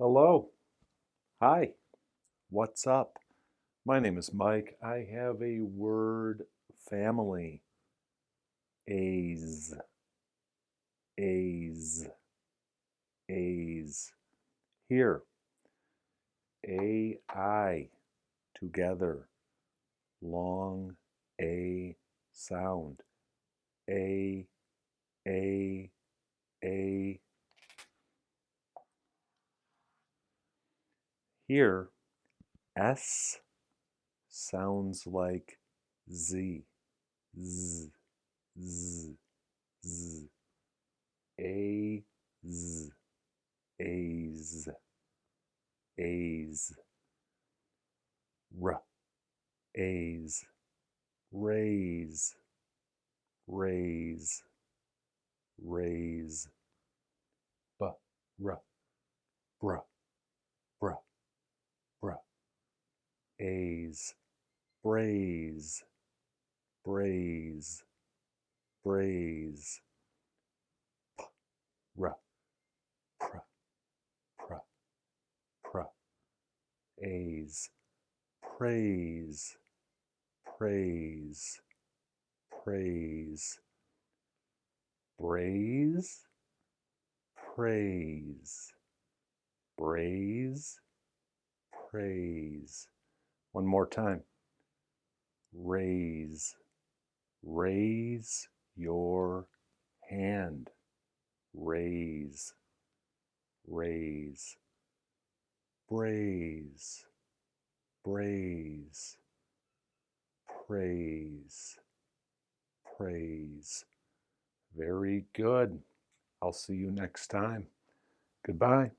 Hello. Hi. What's up? My name is Mike. I have a word family. Aise. Aise. Aise. Here. A-I. Together. Long A sound. A. A. Here, S sounds like Z. Z. Z. Z. A. Z. Aise. Aise. R. Aise. Raise. Raise. Raise. B. R. Br. Br. Br. Aise. Braise. Braise. Braise. P. R. Pr. Pr. Pr. Aise. Praise. Praise. Praise. Braise. Praise. Braise. Praise. One more time. Raise. Raise your hand. Raise. Raise. Braise. Braise. Praise. Praise. Very good. I'll see you next time. Goodbye.